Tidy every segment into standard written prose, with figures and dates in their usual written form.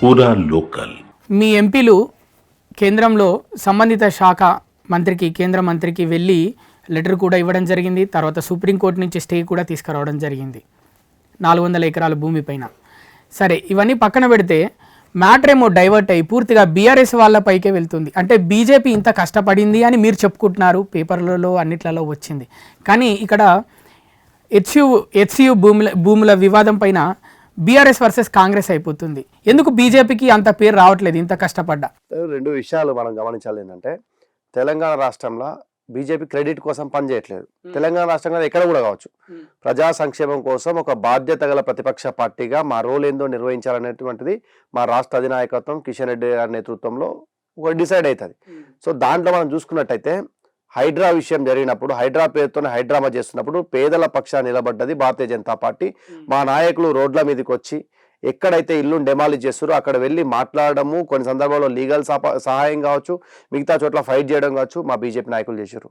పూరా లోకల్. మీ ఎంపీలు కేంద్రంలో సంబంధిత శాఖ మంత్రికి కేంద్ర మంత్రికి వెళ్ళి లెటర్ కూడా ఇవ్వడం జరిగింది. తర్వాత సుప్రీంకోర్టు నుంచి స్టే కూడా తీసుకురావడం జరిగింది 400 ఎకరాల భూమిపైన. సరే, ఇవన్నీ పక్కన పెడితే మ్యాటర్ ఏమో డైవర్ట్ అయ్యి పూర్తిగా బీఆర్ఎస్ వాళ్ళపైకే వెళ్తుంది. అంటే బీజేపీ ఇంత కష్టపడింది అని మీరు చెప్పుకుంటున్నారు, పేపర్లలో అన్నిట్లలో వచ్చింది. కానీ ఇక్కడ హెచ్యు భూముల వివాదం పైన బీఆర్ఎస్ వర్సెస్ కాంగ్రెస్ అయిపోతుంది. ఎందుకు బీజేపీకి అంత పేరు రావట్లేదు ఇంత కష్టపడ్డా? రెండు విషయాలు మనం గమనించాలి. ఏంటంటే తెలంగాణ రాష్ట్రంలో బీజేపీ క్రెడిట్ కోసం పనిచేయట్లేదు. తెలంగాణ రాష్ట్రంలో ఎక్కడ కూడా కావచ్చు, ప్రజా సంక్షేమం కోసం ఒక బాధ్యత గల ప్రతిపక్ష పార్టీగా మా రోల్ ఏందో నిర్వహించాలనేటువంటిది మా రాష్ట్ర అధినాయకత్వం కిషన్ రెడ్డి గారి నేతృత్వంలో ఒక డిసైడ్ అవుతుంది. సో దాంట్లో మనం చూసుకున్నట్టయితే హైడ్రా విషయం జరిగినప్పుడు, హైడ్రా పేరుతోనే హైడ్రామా చేస్తున్నప్పుడు పేదల పక్షాన్ని నిలబడ్డది భారతీయ జనతా పార్టీ. మా నాయకులు రోడ్ల మీదకి వచ్చి ఎక్కడైతే ఇల్లును డెమాలిష్ చేస్తారో అక్కడ వెళ్ళి మాట్లాడడము, కొన్ని సందర్భాల్లో లీగల్ సహాయం కావచ్చు, మిగతా చోట్ల ఫైట్ చేయడం కావచ్చు, మా బీజేపీ నాయకులు చేశారు.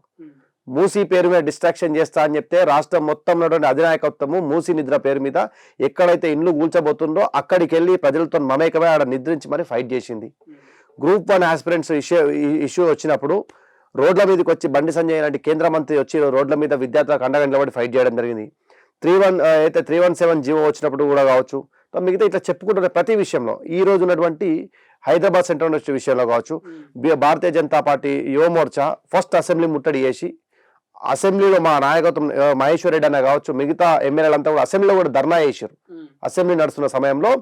మూసీ పేరు మీద డిస్ట్రాక్షన్ చేస్తా అని చెప్తే రాష్ట్రం మొత్తంలో అధినాయకత్వము మూసీ నిద్ర పేరు మీద ఎక్కడైతే ఇండ్లు కూల్చబోతుందో అక్కడికి వెళ్ళి ప్రజలతో మమేకమై ఆడ నిద్రించి మరి ఫైట్ చేసింది. గ్రూప్ 1 ఆస్పిరెంట్స్ ఇష్యూ వచ్చినప్పుడు రోడ్ల మీదకి వచ్చి బండి సంజయ్ లాంటి కేంద్ర మంత్రి వచ్చి రోడ్ల మీద విద్యార్థులకు అండగా నిలబడి ఫైట్ చేయడం జరిగింది. 317 జీవో వచ్చినప్పుడు కూడా కావచ్చు, మిగతా ఇట్లా చెప్పుకుంటున్న ప్రతి విషయంలో ఈ రోజు ఉన్నటువంటి హైదరాబాద్ సెంట్రల్ యూనివర్సిటీ విషయంలో కావచ్చు, భారతీయ జనతా పార్టీ యువ మోర్చా ఫస్ట్ అసెంబ్లీ ముట్టడి చేసి అసెంబ్లీలో మా నాయకత్వం మహేశ్వర్ రెడ్డి అన్న కావచ్చు, మిగతా ఎమ్మెల్యేలంతా కూడా అసెంబ్లీలో కూడా ధర్నా చేశారు. అసెంబ్లీ నడుస్తున్న సమయంలో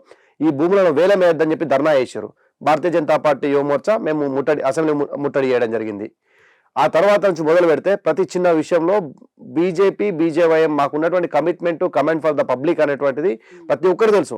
ఈ భూములను వేలం వేయద్దని చెప్పి ధర్నా చేశారు. భారతీయ జనతా పార్టీ యువ మోర్చా మేము అసెంబ్లీ ముట్టడి చేయడం జరిగింది. ఆ తర్వాత నుంచి మొదలు పెడితే ప్రతి చిన్న విషయంలో బీజేపీ బీజేవైఎం మాకున్నటువంటి commitment, comment for the public అనేటువంటిది ప్రతి ఒక్కరు తెలుసు.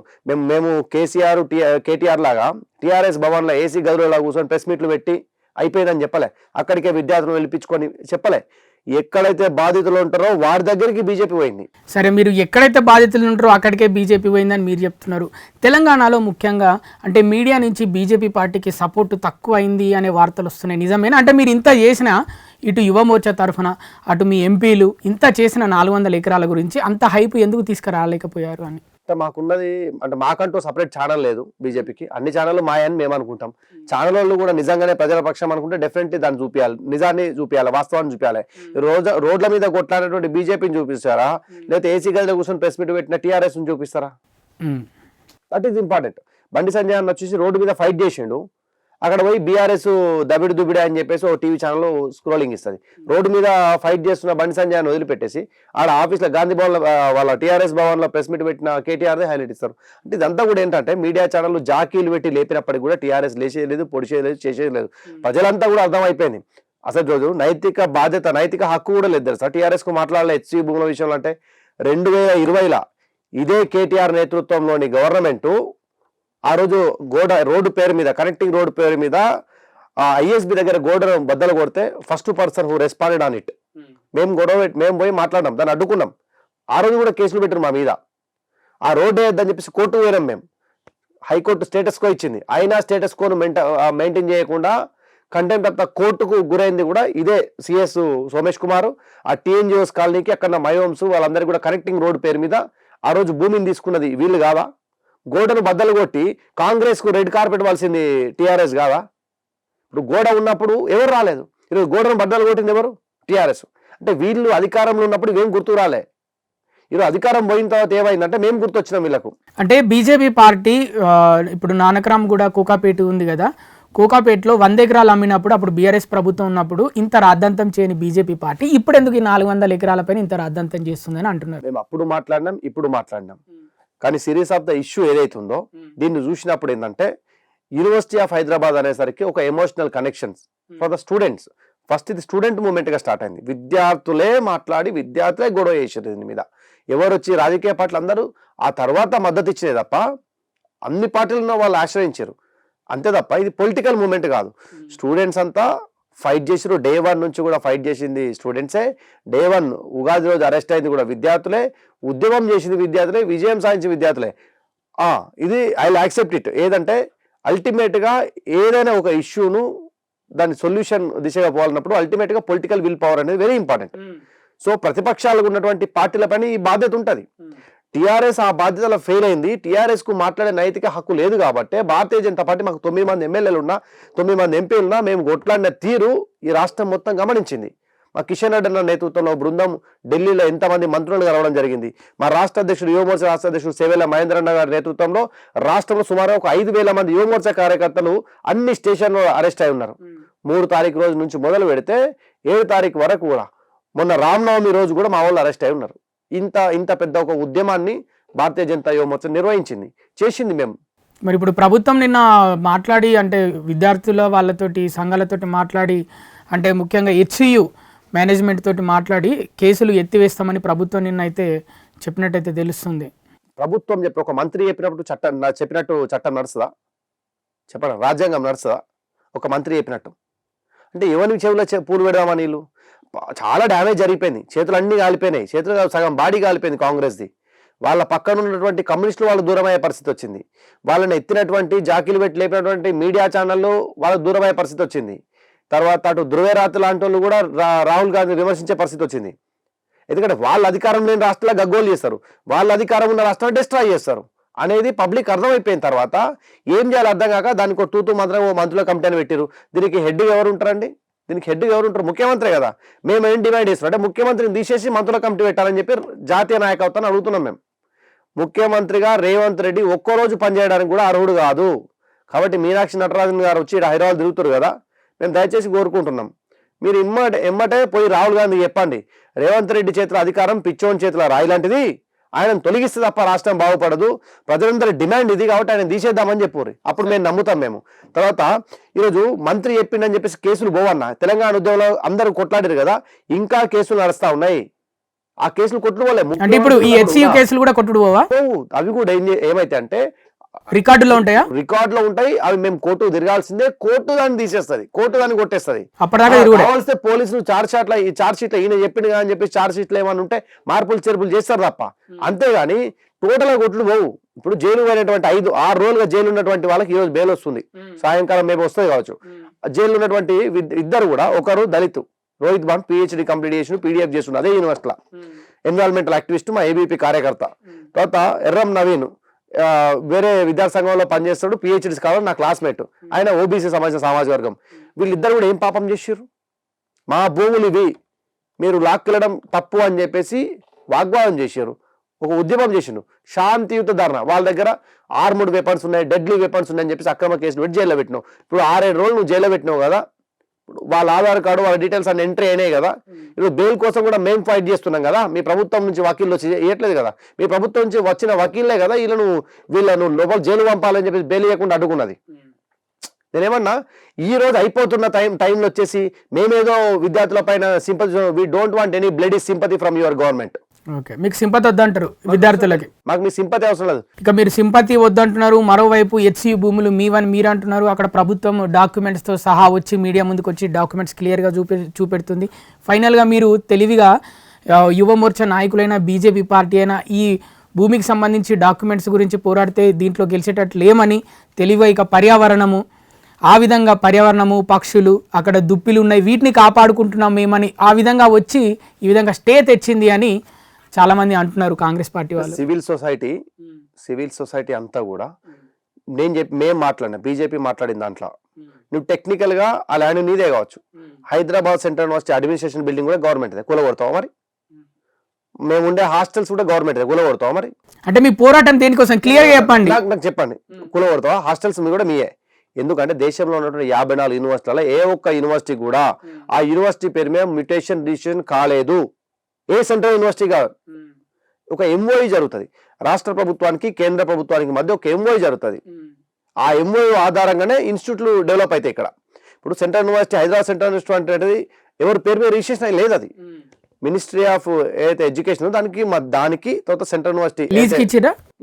మేము కేటీఆర్ లాగా టీఆర్ఎస్ భవన్లో ఏసీ గదిలో కూర్చొని ప్రెస్ మీట్లు పెట్టి అయిపోయిందని చెప్పలే, అక్కడికే విద్యార్థులను పిలిపించుకొని చెప్పలే. ఎక్కడైతే బాధితులు ఉంటారో వారి దగ్గరికి బీజేపీ పోయింది. సరే, మీరు ఎక్కడైతే బాధితులు ఉంటారో అక్కడికే బీజేపీ పోయిందని మీరు చెప్తున్నారు. తెలంగాణలో ముఖ్యంగా అంటే మీడియా నుంచి బీజేపీ పార్టీకి సపోర్ట్ తక్కువ అయింది అనే వార్తలు వస్తున్నాయి. నిజమేనా? అంటే మీరు ఇంత చేసిన ఇటు యువ మోర్చా తరఫున అటు మీ ఎంపీలు ఇంత చేసిన 400 ఎకరాల గురించి అంత హైప్ ఎందుకు తీసుకురాలేకపోయారు అని? మాకున్నది అంటే మాకంటూ సపరేట్ ఛానల్ లేదు బీజేపీకి. అన్ని ఛానళ్ళు మాయని మేము అనుకుంటాం. ఛానల్ వాళ్ళు కూడా నిజంగానే ప్రజల పక్షం అనుకుంటే డెఫినెట్లీ దాన్ని చూపించాలి, నిజాన్ని చూపించాలి, వాస్తవాన్ని చూపించాలి. రోడ్ల మీద కొట్లాడేటువంటి బీజేపీని చూపిస్తారా, లేకపోతే ఏసీ గదిలో కూర్చొని ప్రెస్ మీట్ పెట్టిన టీఆర్ఎస్ ని చూపిస్తారా? That is important. Bandi Sanjay అన్న వచ్చేసి రోడ్డు మీద ఫైట్ చేసిండు, అక్కడ పోయి బీఆర్ఎస్ దబిడి దుబిడి అని చెప్పేసి ఓ టీవీ ఛానల్ స్క్రోలింగ్ ఇస్తుంది. రోడ్డు మీద ఫైట్ చేస్తున్న బండి సంజయ్ అని వదిలిపెట్టేసి ఆడ ఆఫీస్లో గాంధీ భవన్లో వాళ్ళ టీఆర్ఎస్ భవన్లో ప్రెస్ మీట్ పెట్టిన కేటీఆర్దే హైలైట్ ఇస్తారు. అంటే ఇదంతా కూడా ఏంటంటే మీడియా ఛానల్ జాకీలు పెట్టి లేపినప్పటికీ కూడా టీఆర్ఎస్ లేచేయలేదు, పొడిచేయలేదు, చేసేది లేదు. ప్రజలంతా కూడా అర్థమైపోయింది. అసలు రోజు నైతిక బాధ్యత, నైతిక హక్కు కూడా లేదు సార్ టీఆర్ఎస్ కు మాట్లాడాలి హెచ్సి భూముల విషయంలో. అంటే 2020లో ఇదే కేటీఆర్ నేతృత్వంలోని గవర్నమెంట్ ఆ రోజు రోడ్డు పేరు మీద, కనెక్టింగ్ రోడ్డు పేరు మీద ఐఎస్బి దగ్గర గోడను బద్దలు కొడితే first person who responded on it. మేము పోయి మాట్లాడినాం, దాన్ని అడ్డుకున్నాం. ఆ రోజు కూడా కేసులు పెట్టారు మా మీద. ఆ రోడ్డు వేద్దని చెప్పేసి కోర్టుకు పోయినాం మేము. హైకోర్టు స్టేటస్ కో ఇచ్చింది, అయినా స్టేటస్ కోను మెయింటైన్ చేయకుండా కంటెంప్ట్ ఆఫ్ ద కోర్టుకు గురైంది కూడా ఇదే సిఎస్ సోమేష్ కుమార్. ఆ టీఎన్జిఓస్ కాలనీకి అక్కడ మైహోమ్స్ వాళ్ళందరికీ కూడా కనెక్టింగ్ రోడ్డు పేరు మీద ఆ రోజు భూమిని తీసుకున్నది వీళ్ళు కావా? గోడను బద్దలు కొట్టి కాంగ్రెస్ కు రెడ్ కార్పెట్ వాల్సింది టీఆర్ఎస్ కాదా? ఇప్పుడు గోడ ఉన్నప్పుడు ఎవరు రాలేదు, ఈరోజు గోడను బద్దలు కొట్టింది ఎవరు? టీఆర్ఎస్. అంటే వీళ్ళు అధికారంలో ఉన్నప్పుడు ఏం గుర్తు రాలే, ఈరోజు అధికారం పోయిన తర్వాత ఏమైందంటే మేము గుర్తొచ్చినాం వీళ్ళకు. అంటే బీజేపీ పార్టీ ఇప్పుడు నానక్రామ్ కూడా కోకాపేట ఉంది కదా, కోకాపేటలో 100 ఎకరాలు అమ్మినప్పుడు అప్పుడు బీఆర్ఎస్ ప్రభుత్వం ఉన్నప్పుడు ఇంత రాద్ధాంతం చేయని బీజేపీ పార్టీ ఇప్పుడు ఎందుకు ఈ 400 ఎకరాలపైన ఇంత రాద్ధాంతం చేస్తుందని అంటున్నారు. మేము అప్పుడు మాట్లాడినాం, ఇప్పుడు మాట్లాడినాం. కానీ సిరీస్ ఆఫ్ ద ఇష్యూ ఏదైతే ఉందో దీన్ని చూసినప్పుడు ఏంటంటే యూనివర్సిటీ ఆఫ్ హైదరాబాద్ అనేసరికి ఒక emotional connections for the students. First ఇది స్టూడెంట్ మూవ్మెంట్ గా స్టార్ట్ అయింది. విద్యార్థులే మాట్లాడి విద్యార్థులే గొడవ చేశారు దీని మీద. ఎవరు వచ్చి రాజకీయ పార్టీలు అందరూ ఆ తర్వాత మద్దతు ఇచ్చినే తప్ప అన్ని పార్టీలను వాళ్ళు ఆశ్రయించారు అంతే తప్ప ఇది పొలిటికల్ మూవ్మెంట్ కాదు. స్టూడెంట్స్ అంతా ఫైట్ చేసిరు. డే 1 నుంచి కూడా ఫైట్ చేసింది స్టూడెంట్సే. డే 1 ఉగాది రోజు అరెస్ట్ అయింది కూడా విద్యార్థులే. ఉద్యమం చేసింది విద్యార్థులే. విజయం సాధించిన విద్యార్థులే. ఇది ఐ విల్ యాక్సెప్ట్ ఇట్. ఏదంటే అల్టిమేట్ గా ఏదైనా ఒక ఇష్యూను దాని సొల్యూషన్ దిశగా పోవాలన్నప్పుడు అల్టిమేట్ గా పొలిటికల్ విల్ పవర్ అనేది వెరీ ఇంపార్టెంట్. సో ప్రతిపక్షాలకు ఉన్నటువంటి పార్టీల పైన ఈ బాధ్యత ఉంటుంది. టీఆర్ఎస్ ఆ బాధ్యతలో ఫెయిల్ అయింది. టీఆర్ఎస్ కు మాట్లాడే నైతిక హక్కు లేదు కాబట్టి భారతీయ జనతా పార్టీ మాకు 9 మంది ఎమ్మెల్యేలు ఉన్నా 9 మంది ఎంపీలు ఉన్నా మేము కొట్లాడిన తీరు ఈ రాష్ట్రం మొత్తం గమనించింది. మా కిషన్ రెడ్డి అన్న నేతృత్వంలో బృందం ఢిల్లీలో ఎంతమంది మంత్రులు కలవడం జరిగింది. మా రాష్ట్ర అధ్యక్షుడు యువమోర్చా రాష్ట్ర అధ్యక్షుడు సేవేల మహేంద్రన్న గారి నేతృత్వంలో రాష్ట్రంలో సుమారు ఒక 5,000 మంది యువమోర్చా కార్యకర్తలు అన్ని స్టేషన్లో అరెస్ట్ అయి ఉన్నారు. 3 తారీఖు రోజు నుంచి మొదలు పెడితే 7 తారీఖు వరకు కూడా, మొన్న రామనవమి రోజు కూడా మా వాళ్ళు అరెస్ట్ అయి ఉన్నారు. ఇంత పెద్ద ఒక ఉద్యమాన్ని భారతీయ జనతా యువమోర్చా నిర్వహించింది, చేసింది మేము. మరి ఇప్పుడు ప్రభుత్వం నిన్న మాట్లాడి అంటే విద్యార్థుల వాళ్ళతోటి సంఘాలతోటి మాట్లాడి అంటే ముఖ్యంగా హెచ్సియు మేనేజ్మెంట్ తోటి మాట్లాడి కేసులు ఎత్తివేస్తామని ప్రభుత్వం నిన్న అయితే చెప్పినట్టయితే తెలుస్తుంది. ప్రభుత్వం చెప్పి ఒక మంత్రి చెప్పినప్పుడు చట్టం నడుస్తుందా? చెప్పండి, రాజ్యాంగం నడుస్తుందా? ఒక మంత్రి చెప్పినట్టు అంటే ఎవరి చెవిలో పూలు పెడదామా? నీళ్ళు చాలా డ్యామేజ్ జరిగిపోయింది, చేతులు అన్నీ కాలిపోయినాయి, చేతులు సగం బాడీ కాలిపోయింది కాంగ్రెస్ది. వాళ్ళ పక్కన ఉన్నటువంటి కమ్యూనిస్టులు వాళ్ళు దూరం అయ్యే పరిస్థితి వచ్చింది. వాళ్ళని ఎత్తినటువంటి జాకీలు పెట్టి లేపినటువంటి మీడియా ఛానళ్ళు వాళ్ళకు దూరం అయ్యే పరిస్థితి వచ్చింది. తర్వాత అటు ధృవేరాత్ లాంటి వాళ్ళు కూడా రాహుల్ గాంధీ విమర్శించే పరిస్థితి వచ్చింది. ఎందుకంటే వాళ్ళ అధికారం లేని రాష్ట్రాల్లో గగ్గోలు చేస్తారు, వాళ్ళ అధికారం ఉన్న రాష్ట్రాన్ని డిస్ట్రాయ్ చేస్తారు అనేది పబ్లిక్ అర్థమైపోయిన తర్వాత ఏం చేయాలి అర్థం కాక దానికి తూతూ మాత్రం మంత్రుల కమిటీ అని పెట్టారు. దీనికి హెడ్ ఎవరు ఉంటారండి? దీనికి హెడ్ ఎవరు ఉంటారు? ముఖ్యమంత్రి కదా. మేము ఏం డిమాండ్ చేస్తున్నాం అంటే ముఖ్యమంత్రిని తీసేసి మంత్రుల కమిటీ పెట్టాలని చెప్పి జాతీయ నాయకత్వాన్ని అడుగుతున్నాం మేము. ముఖ్యమంత్రిగా రేవంత్ రెడ్డి ఒక్కరోజు పనిచేయడానికి కూడా అర్హుడు కాదు. కాబట్టి మీనాక్షి నటరాజన్ గారు వచ్చి హైదరాబాద్ తిరుగుతారు కదా, మేము దయచేసి కోరుకుంటున్నాం మీరు ఎమ్మటే పోయి రాహుల్ గాంధీ చెప్పండి, రేవంత్ రెడ్డి చేతిలో అధికారం పిచ్చోని చేతిలో రాయి లాంటిది, ఆయన తొలగిస్తే తప్ప రాష్ట్రం బాగుపడదు, ప్రజలందరి డిమాండ్ ఇది కాబట్టి ఆయన తీసేద్దామని చెప్పారు. అప్పుడు మేము నమ్ముతాం మేము. తర్వాత ఈరోజు మంత్రి చెప్పిండని చెప్పేసి కేసులు పోవన్నా, తెలంగాణ ఉద్యమంలో అందరూ కొట్లాడారు కదా, ఇంకా కేసులు నడుస్తా ఉన్నాయి. ఆ కేసులు కొట్టుకోలే. అంటే ఇప్పుడు ఈ హెచ్సియు కేసులు కూడా కొట్టుడు పోవా? అవి కూడా ఏమైతే అంటే రికార్డులో ఉంటాయా? రికార్డులో ఉంటాయి. అవి మేము కోర్టు తిరగాల్సిందే, కోర్టు దాన్ని తీసేస్తుంది, కోర్టు దాన్ని కొట్టేస్తుంది. కావాల్స్తే పోలీసులు చార్జ్ షీట్లు ఈయన చెప్పింది కానీ చెప్పి చార్జ్ షీట్లు ఏమైనా ఉంటే మార్పులు చేర్పులు చేస్తారు తప్ప, అంతేగాని టోటల్ గా కొట్లు పోవు. ఇప్పుడు జైలు పోయినటువంటి 5-6 రోజులుగా జైలు ఉన్నటువంటి వాళ్ళకి ఈ రోజు బెయిల్ వస్తుంది, సాయంకాలం మేము వస్తుంది కావచ్చు. జైలు ఉన్నటువంటి ఇద్దరు కూడా, ఒకరు దళిత్ రోహిత్ బాన్ పిహెచ్డి కంప్లీట్ చేసి పీడిఎఫ్ చేస్తుండే అదే యూనివర్సిటీలో, ఎన్విరాన్మెంటల్ యాక్టివిస్ట్, మా ఏబీపీ కార్యకర్త. తర్వాత ఎర్రం నవీన్ వేరే విద్యార్థి సంఘంలో పనిచేస్తాడు, పిహెచ్డి స్కాలర్, నా క్లాస్మేట్, ఆయన ఓబీసీ సామాజిక వర్గం. వీళ్ళిద్దరు కూడా ఏం పాపం చేసారు? మా భూములు ఇవి మీరు లాక్కెళ్ళడం తప్పు అని చెప్పేసి వాగ్వాదం చేశారు, ఒక ఉద్యమం చేసిండు, శాంతియుత ధర్నా. వాళ్ళ దగ్గర ఆర్ముడ్ వెపన్స్ ఉన్నాయి, డెడ్లీ వెపన్స్ ఉన్నాయని చెప్పేసి అక్రమ కేసులు పెట్టి జైల్లో పెట్టినావు. ఇప్పుడు 6-7 రోజులు నువ్వు జైల్లో పెట్టినావు కదా, వాళ్ళ ఆధార్ కార్డు వాళ్ళ డీటెయిల్స్ అన్ని ఎంట్రీ అయినాయి కదా. ఇప్పుడు బెయిల్ కోసం కూడా మేము ఫైట్ చేస్తున్నాం కదా, మీ ప్రభుత్వం నుంచి వకీళ్ళు వచ్చి ఇవ్వట్లేదు కదా, మీ ప్రభుత్వం నుంచి వచ్చిన వకీల్లే కదా వీళ్ళను లోపల జైలు పంపాలని చెప్పేసి బెయిల్ ఇవ్వకుండా అడ్డుకున్నది. నేనేమన్నా ఈ రోజు అయిపోతున్న టైంలో వచ్చేసి మేమేదో విద్యార్థుల పైన sympathy, we don't want any bloody sympathy from your government. Okay, మీకు సింపతి వద్దంటారు విద్యార్థులకి? మాకు మీ సింపతి అవసరం లేదు. ఇక మీరు సింపతి వద్దంటున్నారు, మరోవైపు హెచ్సియు భూములు మీవని మీరు అంటున్నారు. అక్కడ ప్రభుత్వం డాక్యుమెంట్స్తో సహా వచ్చి మీడియా ముందుకు వచ్చి డాక్యుమెంట్స్ క్లియర్గా చూపెడుతుంది. ఫైనల్గా మీరు తెలివిగా యువ మోర్చా నాయకులైన బీజేపీ పార్టీ అయినా ఈ భూమికి సంబంధించి డాక్యుమెంట్స్ గురించి పోరాడితే దీంట్లో గెలిచేటట్లు లేమని తెలివిగా ఇక పర్యావరణము, ఆ విధంగా పర్యావరణము, పక్షులు, అక్కడ దుప్పిలు ఉన్నాయి, వీటిని కాపాడుకుంటున్నాం మేమని ఆ విధంగా వచ్చి ఈ విధంగా స్టే తెచ్చింది అని చాలా మంది అంటున్నారు కాంగ్రెస్ పార్టీ వాళ్ళు. సివిల్ సొసైటీ అంతా కూడా మేము మాట్లాడినా, బీజేపీ మాట్లాడిన దాంట్లో నువ్వు టెక్నికల్ గా ఆ ల్యాండ్ నీదే కావచ్చు, Hyderabad central university administration building కూడా గవర్నమెంట్ కూలగొడతావా మరి? మేము ఉండే హాస్టల్స్ కూడా గవర్నమెంట్ కూలగొడతావా మరి? అంటే మీ పోరాటం దేనికోసం క్లియర్ గా చెప్పండి, నాకు చెప్పండి. కూలగొడతావా? హాస్టల్స్ మీ కూడా మీయే. ఎందుకంటే దేశంలో ఉన్నటువంటి 54 యూనివర్సిటీలలో ఏ ఒక్క యూనివర్సిటీ కూడా ఆ యూనివర్సిటీ పేరు మీద మ్యూటేషన్ రిజిస్ట్రేషన్ కాలేదు. ఏ సెంట్రల్ యూనివర్సిటీ కాదు. ఒక ఎంఓఈ జరుగుతుంది రాష్ట్ర ప్రభుత్వానికి కేంద్ర ప్రభుత్వానికి మధ్య, ఒక ఎంఓఈ జరుగుతుంది. ఆ ఎంఓఈ ఆధారంగానే ఇన్స్టిట్యూట్లు డెవలప్ అవుతాయి. ఇక్కడ ఇప్పుడు central university, Hyderabad central university అనేది ఎవరి పేరు మీద రిజిస్ట్రేషన్ లేదు, అది మినిస్ట్రీ ఆఫ్ ఏదైతే ఎడ్యుకేషన్ దానికి తర్వాత సెంట్రల్ యూనివర్సిటీ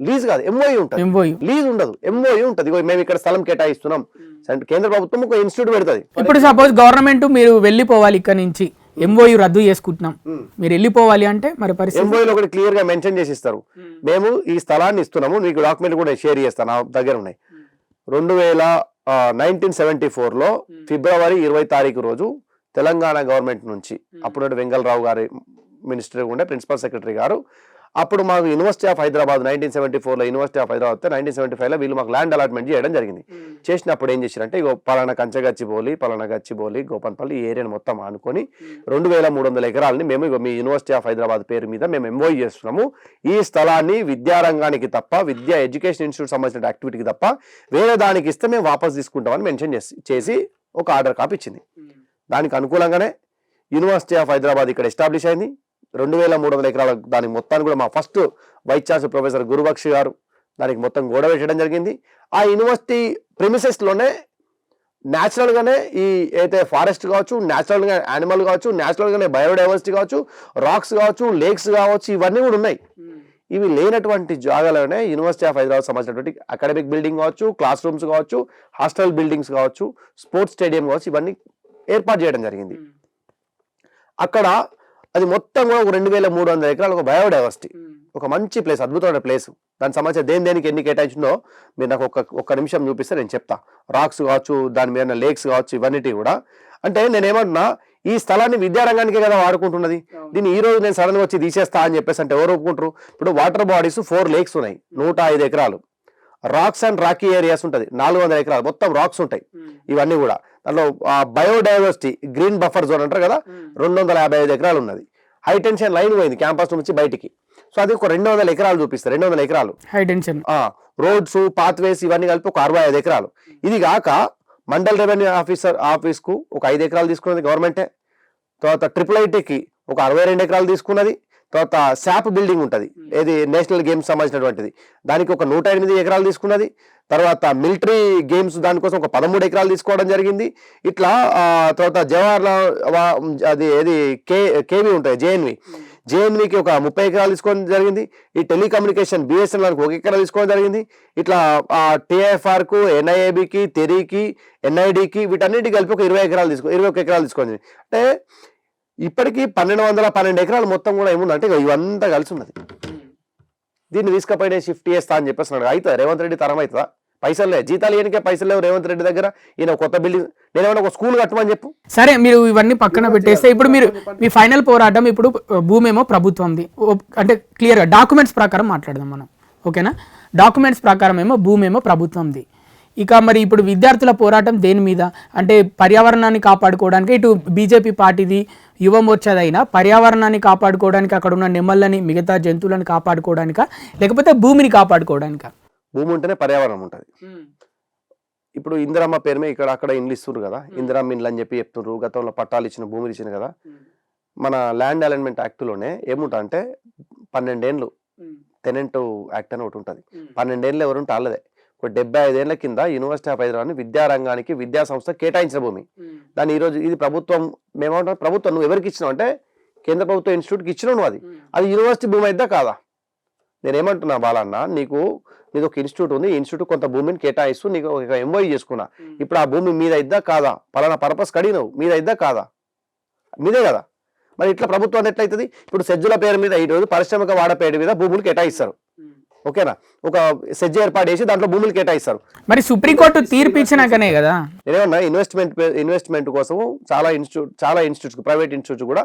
లీజ్ కాదు, ఎంఓఈ ఉంటుంది. లీజ్ ఉండదు, ఎంఓఈ ఉంటుంది. మేము ఇక్కడ స్థలం కేటాయిస్తున్నాం, కేంద్ర ప్రభుత్వం ఒక ఇన్స్టిట్యూట్ పెడుతుంది. ఇప్పుడు సపోజ్ గవర్నమెంట్ మీరు వెళ్ళిపోవాలి, ఇక్కడ నుంచి ఎంఓయు రద్దు చేసుకుంటున్నాం, మీరు వెళ్ళిపోవాలి అంటే మరి పరిస్థితి ఎంఓయూలో ఒకటి క్లియర్ గా మెన్షన్ చేసి ఇస్తారు, మేము ఈ స్థలాన్ని ఇస్తున్నాము, మీకు డాక్యుమెంట్ కూడా షేర్ చేస్తాను, నా దగ్గర ఉన్నాయి. 1974లో ఫిబ్రవరి 20 తారీఖు రోజు తెలంగాణ గవర్నమెంట్ నుంచి అప్పుడు వెంగళరావు గారి మినిస్టర్ ఉండే ప్రిన్సిపల్ సెక్రటరీ గారు అప్పుడు మాకు యూనివర్సిటీ ఆఫ్ హైదరాబాద్ 1974లో యూనివర్సిటీ ఆఫ్ హైదరాబాద్ వస్తే 1975లో వీళ్ళు మాకు ల్యాండ్ అలాట్మెంట్ చేయడం జరిగింది. చేసినప్పుడు ఏం చేశారంటే ఇగో పలానా కంచగచ్చిబౌలి, పలానా గచ్చిబౌలి, గోపన్పల్లి ఈ ఏరియాని మొత్తం ఆనుకొని 2300 ఎకరాలని మేము ఇగో మీ యూనివర్సిటీ ఆఫ్ హైదరాబాద్ పేరు మీద మేము ఎంఓయూ చేస్తున్నాము. ఈ స్థలాన్ని విద్యారంగానికి తప్ప, విద్యా ఎడ్యుకేషన్ ఇన్స్టిట్యూట్ సంబంధించిన యాక్టివిటీకి తప్ప వేరే దానికి ఇస్తే మేము వాపస్ తీసుకుంటామని మెన్షన్ చేసి ఒక ఆర్డర్ కాపీ ఇచ్చింది. దానికి అనుకూలంగానే యూనివర్సిటీ ఆఫ్ హైదరాబాద్ ఇక్కడ ఎస్టాబ్లిష్ అయింది. 2300 ఎకరాల దానికి మొత్తాన్ని కూడా మా ఫస్ట్ వైస్ ఛాన్సలర్ ప్రొఫెసర్ గురుబక్షి గారు దానికి మొత్తం గోడ పెట్టడం జరిగింది. ఆ యూనివర్సిటీ ప్రిమిసెస్లోనే న్యాచురల్గానే ఈ అయితే ఫారెస్ట్ కావచ్చు, న్యాచురల్గా యానిమల్ కావచ్చు, న్యాచురల్గానే బయోడైవర్సిటీ కావచ్చు, రాక్స్ కావచ్చు, లేక్స్ కావచ్చు, ఇవన్నీ కూడా ఉన్నాయి. ఇవి లేనటువంటి జాగాలోనే యూనివర్సిటీ ఆఫ్ హైదరాబాద్ సంబంధించినటువంటి అకాడమిక్ బిల్డింగ్ కావచ్చు, క్లాస్ రూమ్స్ కావచ్చు, హాస్టల్ బిల్డింగ్స్ కావచ్చు, స్పోర్ట్స్ స్టేడియం కావచ్చు, ఇవన్నీ ఏర్పాటు చేయడం జరిగింది. అక్కడ అది మొత్తం కూడా ఒక 2300 ఎకరాలు ఒక బయోడైవర్సిటీ, ఒక మంచి ప్లేస్, అద్భుతమైన ప్లేస్. దానికి సంబంధించి దేనికి ఎన్ని కేటాయించిందో మీరు నాకు ఒక్క నిమిషం చూపిస్తే నేను చెప్తా. రాక్స్ కావచ్చు, దాని మీద లేక్స్ కావచ్చు, ఇవన్నీ కూడా. అంటే నేనేమంటున్నా, ఈ స్థలాన్ని విద్యారంగానికే కదా వాడుకుంటున్నది. దీన్ని ఈ రోజు నేను సడన్గా వచ్చి తీసేస్తా అని చెప్పేసి అంటే ఎవరు ఒప్పుకుంటారు? ఇప్పుడు వాటర్ బాడీస్ 4 లేక్స్ ఉన్నాయి, 105 ఎకరాలు. రాక్స్ అండ్ రాకీ ఏరియాస్ ఉంటుంది 400 ఎకరాలు, మొత్తం రాక్స్ ఉంటాయి. ఇవన్నీ కూడా దాంట్లో బయోడైవర్సిటీ గ్రీన్ బఫర్ జోన్ అంటారు కదా, 255 ఎకరాలు ఉన్నది. హై టెన్షన్ లైన్ పోయింది క్యాంపస్ నుంచి బయటికి. సో అది ఒక 200 ఎకరాలు చూపిస్తారు. 200 ఎకరాలు హై టెన్షన్, రోడ్స్, పాత్వేస్ ఇవన్నీ కలిపి ఒక 65 ఎకరాలు. ఇది కాక మండల్ రెవెన్యూ ఆఫీస్కు ఒక 5 ఎకరాలు తీసుకున్నది గవర్నమెంటే. తర్వాత IIITకి ఒక 62 ఎకరాలు తీసుకున్నది. తర్వాత శాప్ బిల్డింగ్ ఉంటుంది, ఏది నేషనల్ గేమ్స్ సంబంధించినటువంటిది, దానికి ఒక 108 ఎకరాలు తీసుకున్నది. తర్వాత మిలిటరీ గేమ్స్ దానికోసం ఒక 13 ఎకరాలు తీసుకోవడం జరిగింది. ఇట్లా తర్వాత జవహర్లాల్ అది ఏది కేవీ ఉంటుంది జేఎన్వికి ఒక 30 ఎకరాలు తీసుకోవడం జరిగింది. ఈ టెలికమ్యూనికేషన్ బిఎస్ఎన్ఎల్కి 1 ఎకరా తీసుకోవడం జరిగింది. ఇట్లా TIFRకు, NIABకి, తెరీకి, NIDకి వీటన్నిటికి కలిపి ఒక 21 ఎకరాలు తీసుకోవడం జరిగింది. అంటే ఇప్పటికీ 1212 ఎకరాలు మొత్తం కూడా ఏముందంటే ఇవంతా కలిసి ఉన్నది. దీన్ని తీసుకపోయి షిఫ్ట్ చేస్తా అని చెప్పేస్తున్నాడు. అవుతుంది రేవంత్ రెడ్డి తరం అవుతుందా? పైసలు లేదు, జీతాలు ఏనికే పైసలు లేవు రేవంత్ రెడ్డి దగ్గర. ఈయన కొత్త బిల్డింగ్, నేనేమన్నా ఒక స్కూల్ కట్టమని చెప్పు. సరే, మీరు ఇవన్నీ పక్కన పెట్టేస్తే ఇప్పుడు మీరు మీ ఫైనల్ పోరాటం, ఇప్పుడు భూమి ఏమో ప్రభుత్వంది, అంటే క్లియర్గా డాక్యుమెంట్స్ ప్రకారం మాట్లాడదాం మనం, ఓకేనా? డాక్యుమెంట్స్ ప్రకారం ఏమో భూమి ఏమో ప్రభుత్వంది. ఇక మరి ఇప్పుడు విద్యార్థుల పోరాటం దేని మీద అంటే పర్యావరణాన్ని కాపాడుకోవడానికి, ఇటు బీజేపీ పార్టీది యువ మోర్చాదైనా పర్యావరణాన్ని కాపాడుకోవడానికి, అక్కడ ఉన్న నెమ్మళ్ళని మిగతా జంతువులను కాపాడుకోవడానికా, లేకపోతే భూమిని కాపాడుకోవడానికా? భూమి ఉంటేనే పర్యావరణం ఉంటుంది. ఇప్పుడు ఇందిరమ్మ పేరు మీద ఇక్కడ అక్కడ ఇండ్లు ఇస్తున్నారు కదా, ఇందిరమ్మ ఇండ్లు అని చెప్పి చెప్తున్నారు. గతంలో పట్టాలు ఇచ్చిన భూములు ఇచ్చిన కదా. మన ల్యాండ్ అలైన్మెంట్ యాక్ట్లోనే ఏముంటా అంటే 12 ఏళ్ళు టెనెంట్ యాక్ట్ అని ఒకటి ఉంటుంది. 12 ఏళ్ళు ఎవరుంటే వాళ్ళదే. ఒక 75 ఏళ్ల కింద యూనివర్సిటీ ఆఫ్ హైదరాబాద్ విద్యారంగానికి విద్యా సంస్థ కేటాయించిన భూమి. దాన్ని ఈరోజు ఇది ప్రభుత్వం, మేమంటాం ప్రభుత్వం నువ్వు ఎవరికి ఇచ్చినావు అంటే కేంద్ర ప్రభుత్వ ఇన్స్టిట్యూట్కి ఇచ్చినావు నువ్వు. అది యూనివర్సిటీ భూమి అయిద్దా కాదా? నేనేమంటున్నా బాలన్న, నీకు ఒక ఇన్స్టిట్యూట్ ఉంది, ఇన్స్టిట్యూట్ కొంత భూమిని కేటాయిస్తూ నీకు ఒక ఎంఓయూ చేసుకున్నా. ఇప్పుడు ఆ భూమి మీద ఇద్దా కాదా? పలానా పర్పస్ కడిగినావు, మీద ఇద్దా కాదా? మీదే కదా. మరి ఇట్లా ప్రభుత్వం ఎట్లయితుంది? ఇప్పుడు సెజ్జుల పేరు మీద ఈరోజు పారిశ్రామిక వాడ పేరు మీద భూములు కేటాయిస్తారు, ఓకేనా? ఒక సెజ్ ఏర్పాటు చేసి దాంట్లో భూములు కేటాయిస్తారు. మరి సుప్రీంకోర్టు తీర్పు ఇచ్చినాకనే కదా. నేనేమన్నా ఇన్వెస్ట్మెంట్ కోసం చాలా ఇన్స్టిట్యూట్స్, ప్రైవేట్ ఇన్స్టిట్యూట్స్ కూడా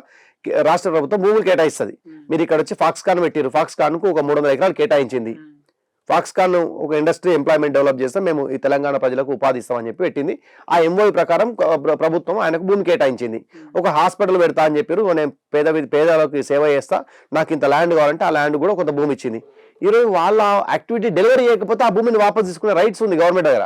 రాష్ట్ర ప్రభుత్వం భూములు కేటాయిస్తుంది. మీరు ఇక్కడ వచ్చి ఫాక్స్కాన్ పెట్టారు, ఫాక్స్కాన్కు ఒక 300 ఎకరాలు కేటాయించింది. ఫాక్స్కాన్ ఒక ఇండస్ట్రీ ఎంప్లాయ్మెంట్ డెవలప్ చేస్తాం, మేము ఈ తెలంగాణ ప్రజలకు ఉపాధి ఇస్తామని చెప్పి పెట్టింది. ఆ ఎంఓయూ ప్రకారం ప్రభుత్వం ఆయనకు భూమి కేటాయించింది. ఒక హాస్పిటల్ పెడతా అని చెప్పారు, నేను పేదలకు సేవ చేస్తా, నాకు ఇంత ల్యాండ్ కావాలంటే ఆ ల్యాండ్ కూడా కొంత భూమి ఇచ్చింది. ఈరోజు వాళ్ళ యాక్టివిటీ డెలివరీ చేయకపోతే ఆ భూమిని వాపస్ తీసుకునే రైట్స్ ఉంది గవర్నమెంట్ దగ్గర,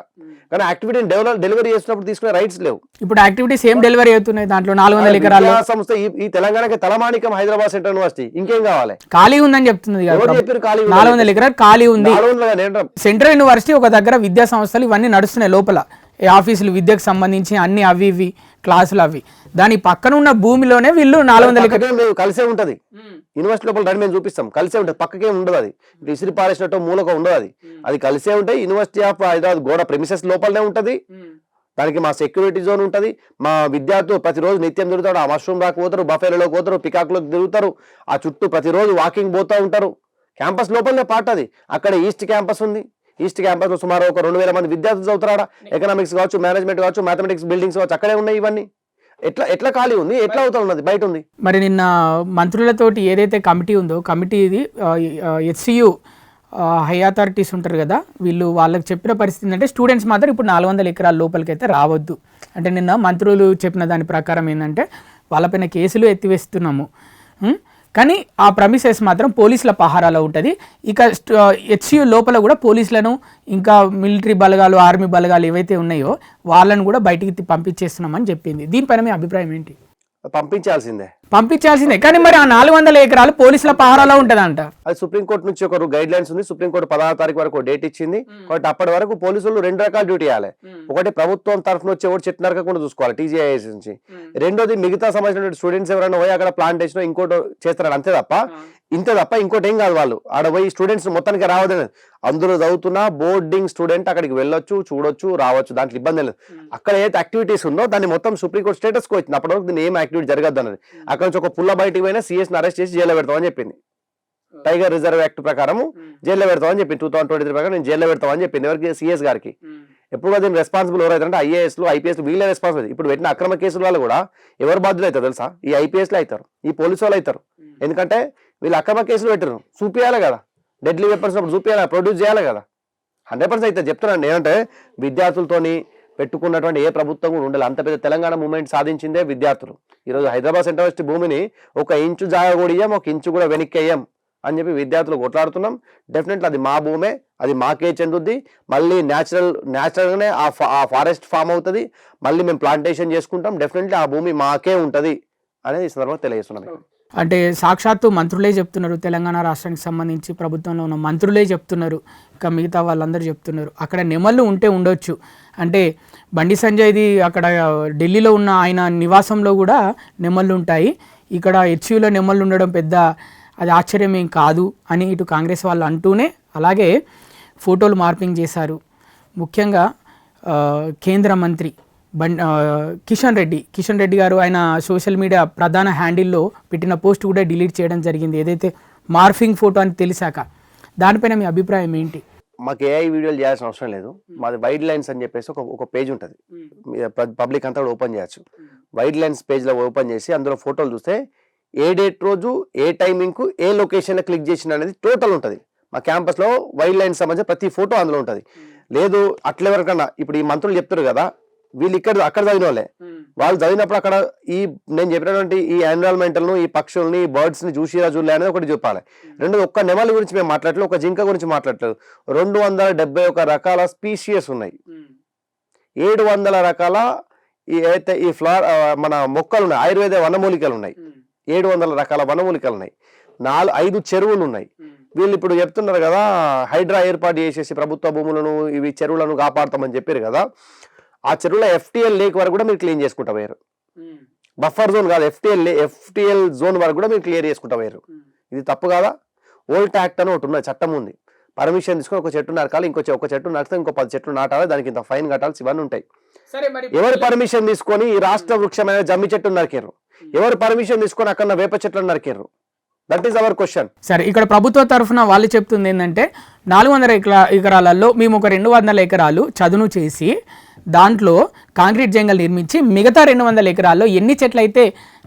కానీ యాక్టివిటీని డెలివరీ చేసినప్పుడు తీసుకునే రైట్స్ లేవు. ఇప్పుడు యాక్టివిటీస్ ఏం డెలివరీ అవుతున్నాయి దాంట్లో 400 ఎకరాల సంస్థ ఈ తెలంగాణకి తలమానికం హైదరాబాద్ సెంట్రల్ యూనివర్సిటీ, ఇంకేం కావాలి? ఖాళీ ఉందని చెప్తుంది. చెప్పారు 400 ఎకరాలు ఖాళీ ఉంది. సెంట్రల్ యూనివర్సిటీ ఒక దగ్గర విద్యా సంస్థలు ఇవన్నీ నడుస్తున్నాయి లోపల, ఆఫీసులు విద్యకు సంబంధించి అన్ని అవి ఇవి క్లాసులు అవి. దాని పక్కన ఉన్న భూమిలోనే వీళ్ళు 400 ఎకరాలు కలిసే ఉంటది. యూనివర్సిటీ లోపల రండి మేము చూపిస్తాం, కలిసే ఉంటుంది, పక్కకేం ఉండదు. అది ఇసిరి పారేసినట్టు మూలక ఉండదు, అది కలిసే ఉంటాయి. యూనివర్సిటీ ఆఫ్ హైదరాబాద్ గోడ ప్రెమిసెస్ లోపలనే ఉంటది. దానికి మా సెక్యూరిటీ జోన్ ఉంటుంది. మా విద్యార్థులు ప్రతిరోజు నిత్యం తిరుగుతారు, ఆ మష్రూమ్ రాక్ పోతారు, బఫేలోకి పోతారు, పికాక్లోకి తిరుగుతారు, ఆ చుట్టూ ప్రతిరోజు వాకింగ్ పోతూ ఉంటారు. క్యాంపస్ లోపలనే పార్ట్ అది. అక్కడ ఈస్ట్ క్యాంపస్ ఉంది. ఈస్ట్ క్యాంపస్ లో సుమారు ఒక 2000 మంది విద్యార్థులు చదువుతారా. ఎకనామిక్స్ కావచ్చు, మేనేజ్మెంట్ కావచ్చు, మ్యాథమెటిక్స్ బిల్డింగ్స్ కావచ్చు, అక్కడే ఉన్నాయి ఇవన్నీ. ఎట్లా ఎట్లా ఖాళీ ఉంది, ఎట్లా అవుతా ఉన్నది, బయట ఉంది. మరి నిన్న మంత్రులతోటి ఏదైతే కమిటీ ఉందో కమిటీ ఇది హెచ్సియు హై అథారిటీస్ ఉంటారు కదా, వీళ్ళు వాళ్ళకి చెప్పిన పరిస్థితి అంటే స్టూడెంట్స్ మాత్రం ఇప్పుడు 400 ఎకరాల లోపలికి అయితే రావద్దు అంటే, నిన్న మంత్రులు చెప్పిన దాని ప్రకారం ఏంటంటే వాళ్ళపైన కేసులు ఎత్తివేస్తున్నాము, కానీ ఆ ప్రమిసెస్ మాత్రం పోలీసుల పహారాలో ఉంటుంది. ఇక హెచ్సియు లోపల కూడా పోలీసులను ఇంకా మిలిటరీ బలగాలు, ఆర్మీ బలగాలు ఏవైతే ఉన్నాయో వాళ్ళను కూడా బయటికి పంపించేస్తున్నామని చెప్పింది. దీనిపైన మీ అభిప్రాయం ఏంటి? పంపించాల్సిందే, కానీ మరి ఆ 400 ఎకరాలు పోలీసుల పహారాలో ఉంటదంట. అది సుప్రీంకోర్టు నుంచి ఒక గైడ్ లైన్స్ ఉంది. సుప్రీంకోర్టు 16వ తారీఖు వరకు డేట్ ఇచ్చింది. కాబట్టి అప్పటి వరకు పోలీసులు 2 రకాల డ్యూటీ చేయాలి. ఒకటి ప్రభుత్వం తరఫున వచ్చి ఎవరు చెట్టు నరకకుండా చూసుకోవాలి టీజీఐఎస్ నుంచి. రెండోది మిగతా సంబంధించిన స్టూడెంట్స్ ఎవరైనా పోయి అక్కడ ప్లాంటేషన్ ఇంకోటి చేస్తారు అంతే తప్ప ఇంకోటి ఏం కాదు. వాళ్ళు ఆడ పోయి స్టూడెంట్స్ మొత్తానికి రావద్దని, అందులో చదువుతున్న బోర్డింగ్ స్టూడెంట్ అక్కడికి వెళ్ళొచ్చు, చూడొచ్చు, రావచ్చు, దాంట్లో ఇబ్బంది లేదు. అక్కడ ఏదైతే యాక్టివిటీస్ ఉందో దాన్ని మొత్తం సుప్రీంకోర్టు స్టేటస్ కో వచ్చింది. అప్పటి వరకు దీన్ని ఏం యాక్టివిటీ జరగద్దు అన్నది. అక్కడ నుంచి ఒక పుల్ల బయటికి పోయినా CS ని అరెస్ట్ చేసి జైల్లో పెడతామని చెప్పింది. టైగర్ రిజర్వ్ యాక్ట్ ప్రకారం జైల్లో పెడతామని చెప్పింది. 2023 ప్రకారం నేను జైల్లో పెడతామని చెప్పింది. ఎవరికి? CS గారికి. ఎప్పుడు దీన్ని రెస్పాన్సిబుల్ ఎవరైతే IASలు IPSలు వీళ్ళే రెస్పాన్సిబుల్. ఇప్పుడు పెట్టిన అక్రమ కేసుల వాళ్ళు కూడా ఎవరు బాధ్యులు అవుతారు తెలుసా? ఈ IPSలు అవుతారు, ఈ పోలీసు వాళ్ళు అవుతారు. ఎందుకంటే వీళ్ళు అక్రమ కేసులు పెట్టరు, చూపియాలి కదా, డెడ్లీ వెపన్స్ చూపియాలి, ప్రొడ్యూస్ చేయాలి కదా. 100% అయితే చెప్తున్నాను. ఏంటంటే విద్యార్థులతోని పెట్టుకున్నటువంటి ఏ ప్రభుత్వం కూడా ఉండాలి. అంత పెద్ద తెలంగాణ మూవ్మెంట్ సాధించిందే విద్యార్థులు. ఈరోజు హైదరాబాద్ సెంట్రల్ యూనివర్సిటీ భూమిని 1 ఇంచు జాగా కూడా ఇయ్యం, 1 ఇంచు కూడా వెనక్కేయం అని చెప్పి విద్యార్థులు కొట్లాడుతున్నాం. డెఫినెట్లీ అది మా భూమే, అది మాకే చెందుద్ది. మళ్ళీ న్యాచురల్గానే ఆ ఫారెస్ట్ ఫామ్ అవుతుంది. మళ్ళీ మేము ప్లాంటేషన్ చేసుకుంటాం. డెఫినెట్లీ ఆ భూమి మాకే ఉంటుంది అనేది ఈ సందర్భంగా తెలియజేస్తున్నాం. అంటే సాక్షాత్తు మంత్రులే చెప్తున్నారు, తెలంగాణ రాష్ట్రానికి సంబంధించి ప్రభుత్వంలో ఉన్న మంత్రులే చెప్తున్నారు, ఇంకా మిగతా వాళ్ళందరూ చెప్తున్నారు. అక్కడ నెమళ్ళు ఉంటే ఉండొచ్చు. అంటే బండి సంజయ్ది అక్కడ ఢిల్లీలో ఉన్న ఆయన నివాసంలో కూడా నెమళ్ళు ఉంటాయి, ఇక్కడ హెచ్సియులో నెమళ్ళు ఉండడం పెద్ద అది ఆశ్చర్యం ఏం కాదు అని ఇటు కాంగ్రెస్ వాళ్ళు అంటూనే, అలాగే ఫోటోలు మార్పింగ్ చేశారు. ముఖ్యంగా కేంద్ర మంత్రి కిషన్ రెడ్డి గారు ఆయన సోషల్ మీడియా ప్రధాన హ్యాండిల్లో పెట్టిన పోస్ట్ కూడా డిలీట్ చేయడం జరిగింది, ఏదైతే మార్ఫింగ్ ఫోటో అని తెలిసాక. దానిపైన మీ అభిప్రాయం ఏంటి? మాకు AI వీడియోలు చేయాల్సిన అవసరం లేదు. మాది వైడ్ లైన్స్ అని చెప్పేసి ఒక పేజ్ ఉంటుంది, పబ్లిక్ అంతా కూడా ఓపెన్ చేయొచ్చు. వైడ్ లైన్స్ పేజ్లో ఓపెన్ చేసి అందులో ఫోటోలు చూస్తే ఏ డేట్ రోజు, ఏ టైమింగ్కు, ఏ లొకేషన్లో క్లిక్ చేసిన అనేది టోటల్ ఉంటుంది. మా క్యాంపస్లో వైడ్ లైన్స్ సంబంధించి ప్రతి ఫోటో అందులో ఉంటుంది. లేదు అట్లెవరికన్నా ఇప్పుడు ఈ మంత్రులు చెప్తారు కదా, వీళ్ళు అక్కడ చదివిన వాళ్ళే, వాళ్ళు చదివినప్పుడు అక్కడ నేను చెప్పినటువంటి ఈ ఎన్విరాన్మెంటల్ను, ఈ పక్షుల్ని, బర్డ్స్ ని చూసిరా చూడలే అనేది ఒకటి చెప్పాలి. రెండోది ఒక్క నెమలి గురించి మేము మాట్లాడలేదు, ఒక జింక గురించి మాట్లాడలేదు. 271 రకాల స్పీషియస్ ఉన్నాయి, 700 రకాల అయితే ఈ మన మొక్కలు ఉన్నాయి, ఆయుర్వేద వనమూలికలు ఉన్నాయి, 700 రకాల వనమూలికలు ఉన్నాయి, 5 చెరువులు ఉన్నాయి. వీళ్ళు ఇప్పుడు చెప్తున్నారు కదా హైడ్రా ఏర్పాటు చేసేసి ప్రభుత్వ భూములను ఇవి చెరువులను కాపాడుతామని చెప్పారు కదా, ఆ చెరువులో FTL లేక్ వరకు కూడా మీరు క్లీన్ చేసుకుంటా పోయారు. బఫర్ జోన్ కాదు, FTL జోన్ వరకు కూడా మీరు క్లియర్ చేసుకుంటా పోయారు. ఇది తప్పు కాదా? ఓల్డ్ యాక్ట్ అని ఒకటి ఉన్నది, చట్టం ఉంది. పర్మిషన్ తీసుకొని ఒక చెట్టు నరకాలి, ఒక చెట్టు నరికితే ఇంకో 10 చెట్లు నాటాలి, దానికి ఇంత ఫైన్ కట్టాల్సి ఇవన్నీ ఉంటాయి. ఎవరు పర్మిషన్ తీసుకొని ఈ రాష్ట్ర వృక్షమైన జమ్మి చెట్టు నరికారు? ఎవరు పర్మిషన్ తీసుకొని అక్కడ వేప చెట్లను నరికారు? That is our question. సరే, ఇక్కడ ప్రభుత్వ తరఫున వాళ్ళు చెప్తుంది ఏంటంటే 400 ఎకరాలలో మేము ఒక 200 ఎకరాలు చదును చేసి దాంట్లో కాంక్రీట్ జంగల్ నిర్మించి మిగతా 200 ఎకరాల్లో ఎన్ని చెట్లు అయితే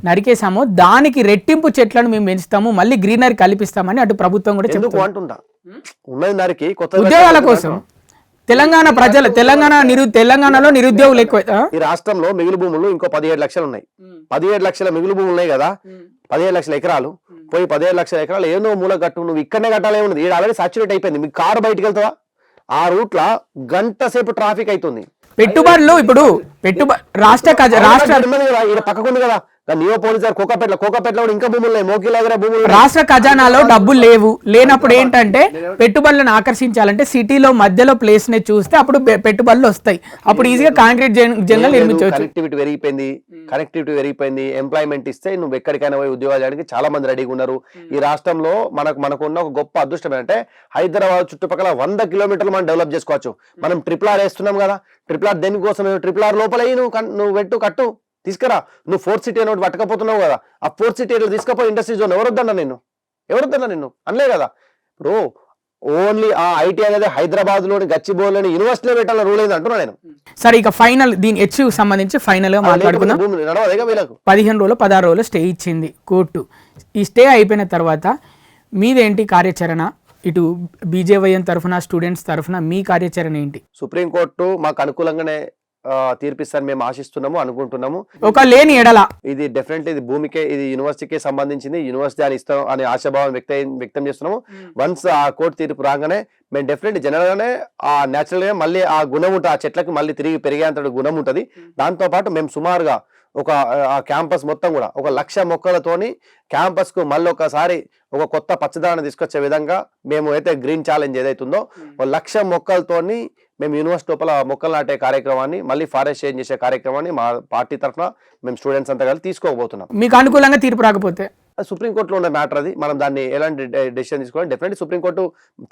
నరికేసామో దానికి రెట్టింపు చెట్లను మేము పెంచుతాము, మళ్ళీ గ్రీనరీ కల్పిస్తామని అటు ప్రభుత్వం కూడా చెప్తుందా. ఉన్నది నరికి ఉద్యోగాల కోసం తెలంగాణలో నిరుద్యోగులు ఎక్కువ. ఈ రాష్ట్రంలో మిగులు భూములు ఇంకో 17 లక్షలు ఉన్నాయి. 17 లక్షల మిగులు భూములు ఉన్నాయి కదా, 17 లక్షల ఎకరాలు పోయి 17 లక్షల ఎకరాలు ఏదో మూల కట్టు, నువ్వు ఇక్కడనే కట్టాలే ఉన్నది. ఇది ఆల్రెడీ సాచురేట్ అయిపోయింది. మీకు కారు బయటకు వెళ్తావా? ఆ రూట్ లా గంట సేపు ట్రాఫిక్ అవుతుంది. పెట్టుబడులు ఇప్పుడు రాష్ట్ర పక్కకుంది కదా నియోపోలిస్ కోకాపేటలో ఇంకా భూములు మోకిలాగర భూములు. రాష్ట్ర ఖజానాలో డబ్బులు లేనప్పుడు ఏంటంటే పెట్టుబడులను ఆకర్షించాలంటే సిటీలో మధ్యలో ప్లేస్ ని చూస్తే అప్పుడు పెట్టుబడులు వస్తాయి, అప్పుడు ఈజీగా కాంక్రీట్ జంగల్ నిర్మించవచ్చు. కనెక్టివిటీ పెరిగిపోయింది, ఎంప్లాయ్మెంట్ ఇస్తే నువ్వు ఎక్కడికైనా పోయి ఉద్యోగాలు చేయడానికి చాలా మంది రెడీగా ఉన్నారు. ఈ రాష్ట్రంలో మనకున్న ఒక గొప్ప అదృష్టం ఏంటంటే హైదరాబాద్ చుట్టుపక్కల 100 కిలోమీటర్లు మనం డెవలప్ చేసుకోవచ్చు. మనం RRR వేస్తున్నాం కదా, RRR దేనికోసం? RRR లోపల నువ్వు కట్టు తీసుకురా. నువ్వు 4th సిటీ అని పట్టకపోతున్నావు కదా, ఆ 4th సిటీ తీసుకపోయి ఇండస్ట్రీ జోన్ ఎవరొద్దన్నా నిన్ను అనలే కదా. ఇప్పుడు ఓన్లీ ఆ ఐటీ అనేది హైదరాబాద్ లోని గచ్చిబౌలిలోని యూనివర్సిటీలో పెట్టాలని రూల్ అయింది అంటున్నా నేను. సరే ఇక ఫైనల్ దీని హెచ్ సంబంధించి ఫైనల్ గా మాట్లాడుకుందాం. భూమి నడవదేగా వీళ్ళకు. 15 రోజులు 16 రోజులు స్టే ఇచ్చింది కోర్టు. ఈ స్టే అయిపోయిన తర్వాత మీదేంటి కార్యాచరణ, ఇటు బీజేవైఎం తరఫున స్టూడెంట్స్ తరఫున మీ కార్యాచరణ ఏంటి? సుప్రీంకోర్టు మాకు అనుకూలంగానే తీర్పిస్తారని మేము ఆశిస్తున్నాము, అనుకుంటున్నాము. ఒక లేని ఎడల ఇది డెఫినెట్లీ ఇది భూమికే, ఇది యూనివర్సిటీకే సంబంధించింది, యూనివర్సిటీ అని ఇస్తాం అనే ఆశాభావం వ్యక్తం చేస్తున్నాము. వన్స్ ఆ కోర్టు తీర్పు రాగానే మేము డెఫినెట్లీ జనరల్ గానే ఆ న్యాచురల్ గా మళ్ళీ ఆ గుణం ఉంటుంది, ఆ చెట్లకు మళ్ళీ తిరిగి పెరిగేంత గుణం ఉంటుంది. దాంతో పాటు మేము సుమారుగా ఒక ఆ క్యాంపస్ మొత్తం కూడా 1,00,000 మొక్కలతోని క్యాంపస్ కు మళ్ళీ ఒకసారి ఒక కొత్త పచ్చదనాన్ని తీసుకొచ్చే విధంగా మేము అయితే గ్రీన్ ఛాలెంజ్ ఏదైతుందో 1,00,000 మొక్కలతోని మేము యూనివర్సిటీ లోపల మొక్కలు నాటే కార్యక్రమాన్ని, మళ్ళీ ఫారెస్ట్ చేంజ్ చేసే కార్యక్రమాన్ని మా పార్టీ తరఫున మేము స్టూడెంట్స్ అంతా కలిసి తీసుకోబోతున్నాం. మీకు అనుకూలంగా తీర్పు రాకపోతే సుప్రీంకోర్టులో ఉన్న మ్యాటర్ అది, మనం దాన్ని ఎలాంటి డెసిషన్ తీసుకోవాలి. డెఫినెట్లీ సుప్రీంకోర్టు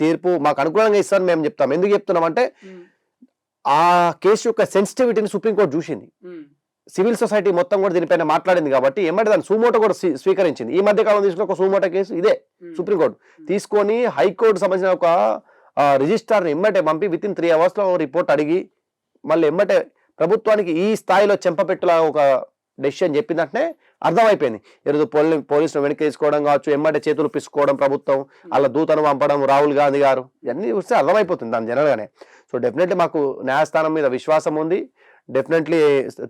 తీర్పు మాకు అనుకూలంగా ఇస్తారని మేము చెప్తాం. ఎందుకు చెప్తున్నాం అంటే ఆ కేసు యొక్క సెన్సిటివిటీని సుప్రీంకోర్టు చూసింది, సివిల్ సొసైటీ మొత్తం కూడా దీనిపైన మాట్లాడింది కాబట్టి ఎమ్మటి దాన్ని సుమోటో కూడా స్వీకరించింది. ఈ మధ్య కాలంలో తీసుకున్న ఒక సుమోటో కేసు ఇదే సుప్రీంకోర్టు తీసుకొని హైకోర్టు సంబంధించిన ఒక రిజిస్ట్రార్ని ఎమ్మటే పంపి విత్ ఇన్ 3 hours లో రిపోర్ట్ అడిగి మళ్ళీ ఎమ్మటే ప్రభుత్వానికి ఈ స్థాయిలో చెంపపెట్టులా ఒక డెసిషన్ చెప్పిందంటే అర్థమైపోయింది. ఈరోజు పోలీసులు వెనక్కి తీసుకోవడం కావచ్చు, ఎమ్మటే చేతులు పిసుకోవడం ప్రభుత్వం, అలా దూతను పంపడం రాహుల్ గాంధీ గారు, ఇవన్నీ చూస్తే అర్థమైపోతుంది దాని జనరల్గానే. సో డెఫినెట్లీ మాకు న్యాయస్థానం మీద విశ్వాసం ఉంది. డెఫినెట్లీ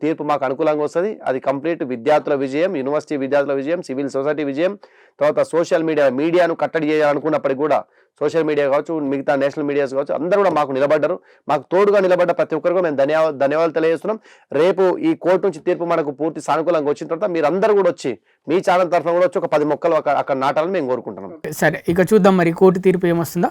తీర్పు మాకు అనుకూలంగా వస్తుంది. అది కంప్లీట్ విద్యార్థుల విజయం, యూనివర్సిటీ విద్యార్థుల విజయం, సివిల్ సొసైటీ విజయం. తర్వాత సోషల్ మీడియాను కట్టడి చేయాలనుకున్నప్పటికీ కూడా సోషల్ మీడియా కావచ్చు, మిగతా నేషనల్ మీడియాస్ కావచ్చు, అందరూ కూడా మాకు నిలబడ్డారు. మాకు తోడుగా నిలబడ్డ ప్రతి ఒక్కరికి మేము ధన్యవాదాలు తెలియజేస్తున్నాం. రేపు ఈ కోర్టు నుంచి తీర్పు మనకు పూర్తి సానుకూలంగా వచ్చిన తర్వాత మీరు అందరూ కూడా వచ్చి మీ ఛానల్ తరఫున కూడా వచ్చి ఒక 10 మొక్కలు అక్కడ నాటాలని మేము కోరుకుంటున్నాం. సరే ఇక చూద్దాం మరి కోర్టు తీర్పు ఏమొస్తుందో.